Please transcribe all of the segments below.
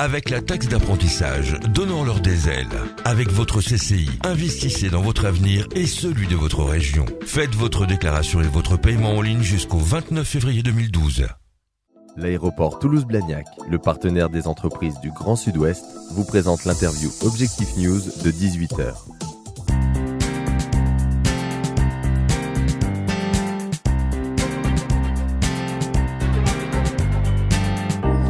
Avec la taxe d'apprentissage, donnons-leur des ailes. Avec votre CCI, investissez dans votre avenir et celui de votre région. Faites votre déclaration et votre paiement en ligne jusqu'au 29 février 2012. L'aéroport Toulouse-Blagnac, le partenaire des entreprises du Grand Sud-Ouest, vous présente l'interview Objectif News de 18h.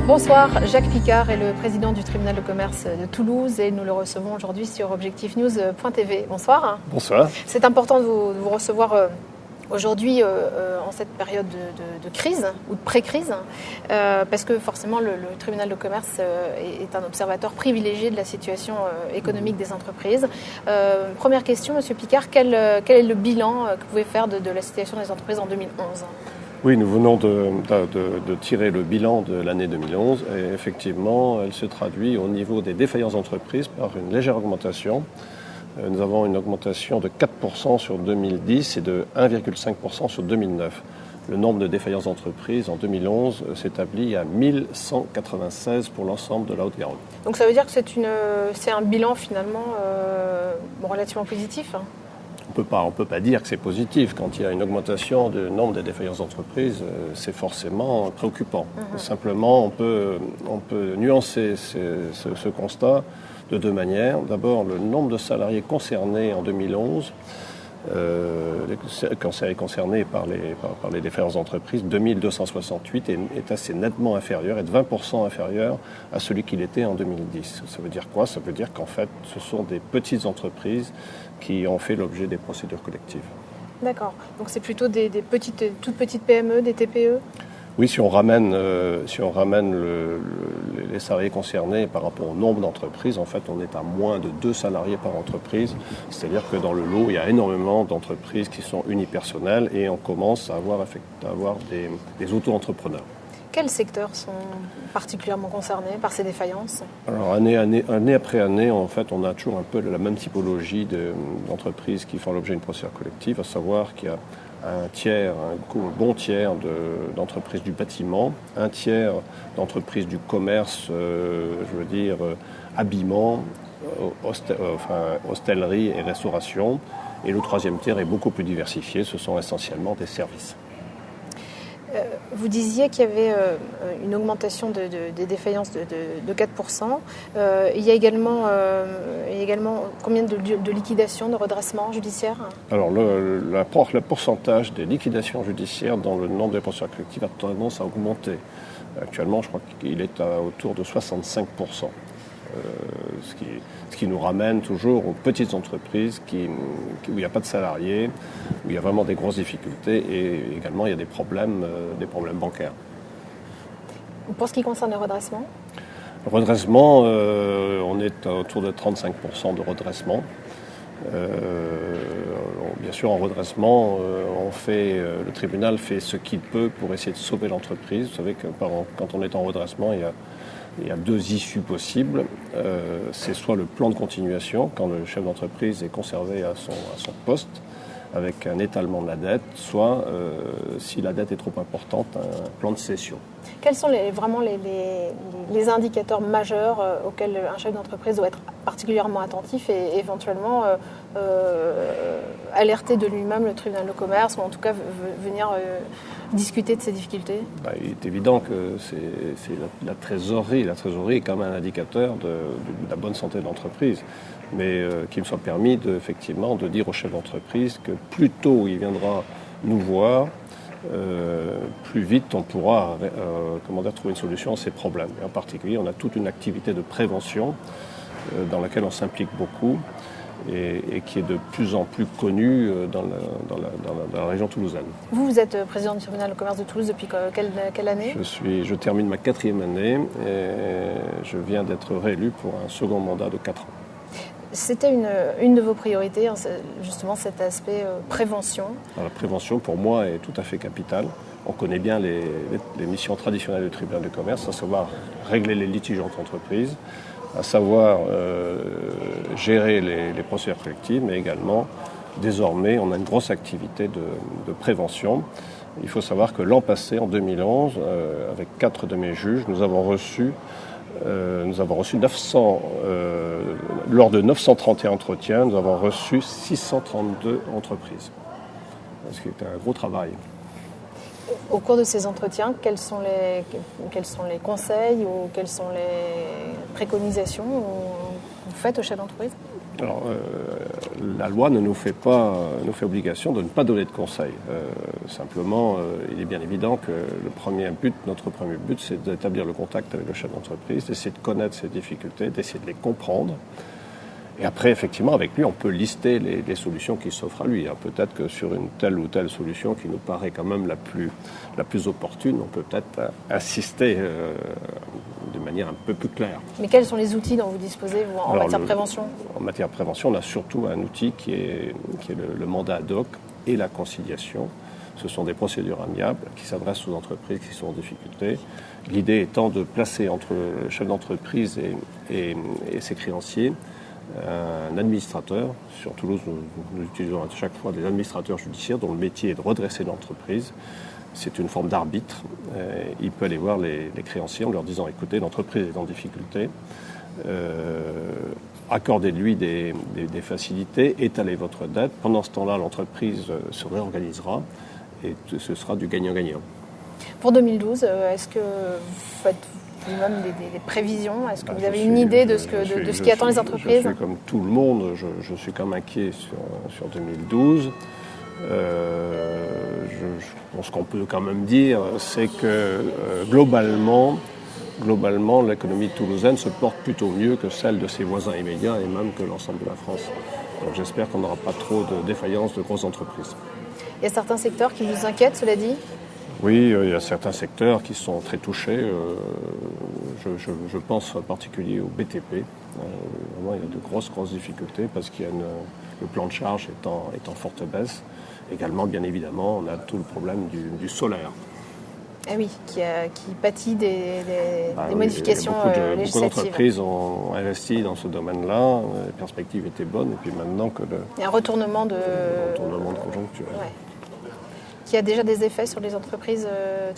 Bonsoir, Jacques Picard est le président du tribunal de commerce de Toulouse et nous le recevons aujourd'hui sur objectifnews.tv. Bonsoir. Bonsoir. C'est important de vous recevoir aujourd'hui en cette période de crise ou de pré-crise parce que forcément le tribunal de commerce est un observateur privilégié de la situation économique des entreprises. Première question, Monsieur Picard, quel est le bilan que vous pouvez faire de la situation des entreprises en 2011 ? Oui, nous venons de tirer le bilan de l'année 2011 et effectivement, elle se traduit au niveau des défaillances d'entreprises par une légère augmentation. Nous avons une augmentation de 4% sur 2010 et de 1,5% sur 2009. Le nombre de défaillances d'entreprises en 2011 s'établit à 1196 pour l'ensemble de la Haute-Garonne. Donc ça veut dire que c'est un bilan finalement relativement positif ? On peut pas dire que c'est positif. Quand il y a une augmentation du nombre de défaillances d'entreprises, c'est forcément préoccupant. Simplement, on peut nuancer ce constat de deux manières. D'abord, le nombre de salariés concernés en 2011, concernés par les défaillances d'entreprises, 2268 est assez nettement inférieur, est de 20% inférieur à celui qu'il était en 2010. Ça veut dire quoi ? Ça veut dire qu'en fait, ce sont des petites entreprises qui ont fait l'objet des procédures collectives. D'accord. Donc c'est plutôt des toutes petites PME, des TPE ? Oui, si on ramène les salariés concernés par rapport au nombre d'entreprises, en fait, on est à moins de 2 salariés par entreprise. C'est-à-dire que dans le lot, il y a énormément d'entreprises qui sont unipersonnelles et on commence à avoir des auto-entrepreneurs. Quels secteurs sont particulièrement concernés par ces défaillances ? Alors, année après année, en fait, on a toujours un peu la même typologie d'entreprises qui font l'objet d'une procédure collective, à savoir qu'il y a un bon tiers d'entreprises du bâtiment, un tiers d'entreprises du commerce, habillement, hostellerie et restauration. Et le troisième tiers est beaucoup plus diversifié, ce sont essentiellement des services. Vous disiez qu'il y avait une augmentation des défaillances de 4%. Il y a également combien de liquidations, de redressements judiciaires ? Alors, le pourcentage des liquidations judiciaires dans le nombre des procédures collectives a tendance à augmenter. Actuellement, je crois qu'il est autour de 65%. Ce qui nous ramène toujours aux petites entreprises où il n'y a pas de salariés, où il y a vraiment des grosses difficultés et également il y a des problèmes bancaires. Pour ce qui concerne le redressement ? Le redressement, on est autour de 35% de redressement. Bien sûr, en redressement, le tribunal fait ce qu'il peut pour essayer de sauver l'entreprise. Vous savez que quand on est en redressement, il y a 2 issues possibles. C'est soit le plan de continuation, quand le chef d'entreprise est conservé à son poste, avec un étalement de la dette, soit, si la dette est trop importante, un plan de cession. Quels sont les indicateurs majeurs auxquels un chef d'entreprise doit être particulièrement attentif et éventuellement alerter de lui-même le tribunal de commerce ou en tout cas venir discuter de ces difficultés ? Il est évident que c'est la trésorerie. La trésorerie est quand même un indicateur de la bonne santé de l'entreprise. Mais qu'il me soit permis effectivement de dire au chef d'entreprise que plus tôt il viendra nous voir, plus vite on pourra trouver une solution à ces problèmes. Et en particulier, on a toute une activité de prévention dans laquelle on s'implique beaucoup et qui est de plus en plus connue dans la région toulousaine. Vous êtes président du tribunal de commerce de Toulouse depuis quelle année ? Je termine ma 4e année et je viens d'être réélu pour un second mandat de 4 ans. C'était une de vos priorités, justement cet aspect prévention. Alors, la prévention, pour moi, est tout à fait capitale. On connaît bien les missions traditionnelles du tribunal de commerce, à savoir régler les litiges entre entreprises, à savoir gérer les procédures collectives, mais également, désormais, on a une grosse activité de prévention. Il faut savoir que l'an passé, en 2011, avec 4 de mes juges, nous avons reçu nous avons reçu 900, lors de 931 entretiens, nous avons reçu 632 entreprises. Ce qui est un gros travail. Au cours de ces entretiens, quels sont les conseils ou quelles sont les préconisations que vous faites aux chefs d'entreprise ? Alors, la loi ne nous fait obligation de ne pas donner de conseils. Simplement, il est bien évident que notre premier but, c'est d'établir le contact avec le chef d'entreprise, d'essayer de connaître ses difficultés, d'essayer de les comprendre. Et après, effectivement, avec lui, on peut lister les solutions qui s'offrent à lui. Peut-être que sur une telle ou telle solution qui nous paraît quand même la plus opportune, on peut peut-être insister de manière un peu plus claire. Mais quels sont les outils dont vous disposez en matière de prévention ? En matière de prévention, on a surtout un outil qui est le mandat ad hoc et la conciliation. Ce sont des procédures amiables qui s'adressent aux entreprises qui sont en difficulté. L'idée étant de placer entre le chef d'entreprise et ses créanciers un administrateur. Sur Toulouse, nous utilisons à chaque fois des administrateurs judiciaires dont le métier est de redresser l'entreprise. C'est une forme d'arbitre. Il peut aller voir les créanciers en leur disant « Écoutez, l'entreprise est en difficulté. Accordez-lui des facilités, étalez votre dette. Pendant ce temps-là, l'entreprise se réorganisera et ce sera du gagnant-gagnant. » Pour 2012, est-ce que vous faites vous-même des prévisions ? Est-ce que vous avez une idée de ce qui attend les entreprises ? Je suis comme tout le monde, je suis quand même inquiet sur 2012. Ce qu'on peut quand même dire, c'est que globalement, l'économie toulousaine se porte plutôt mieux que celle de ses voisins immédiats et même que l'ensemble de la France. Donc j'espère qu'on n'aura pas trop de défaillances de grosses entreprises. Il y a certains secteurs qui vous inquiètent, cela dit ? Oui, il y a certains secteurs qui sont très touchés. Je pense en particulier au BTP. Vraiment, il y a de grosses difficultés parce qu'il y a le plan de charge est en forte baisse. Également, bien évidemment, on a tout le problème du solaire. Ah oui, qui pâtit des modifications législatives. Beaucoup d'entreprises ont investi dans ce domaine-là. Les perspectives étaient bonnes. Et puis maintenant que il y a un retournement de conjoncture. Ouais. Qui a déjà des effets sur les entreprises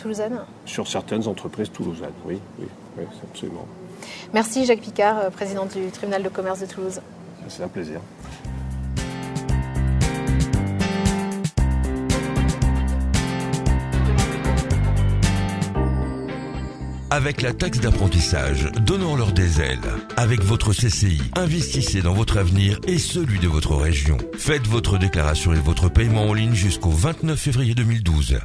toulousaines ? Sur certaines entreprises toulousaines, oui, absolument. Merci Jacques Picard, président du tribunal de commerce de Toulouse. C'est un plaisir. Avec la taxe d'apprentissage, donnons-leur des ailes. Avec votre CCI, investissez dans votre avenir et celui de votre région. Faites votre déclaration et votre paiement en ligne jusqu'au 29 février 2012.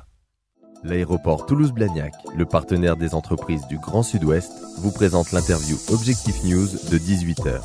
L'aéroport Toulouse-Blagnac, le partenaire des entreprises du Grand Sud-Ouest, vous présente l'interview Objectif News de 18h.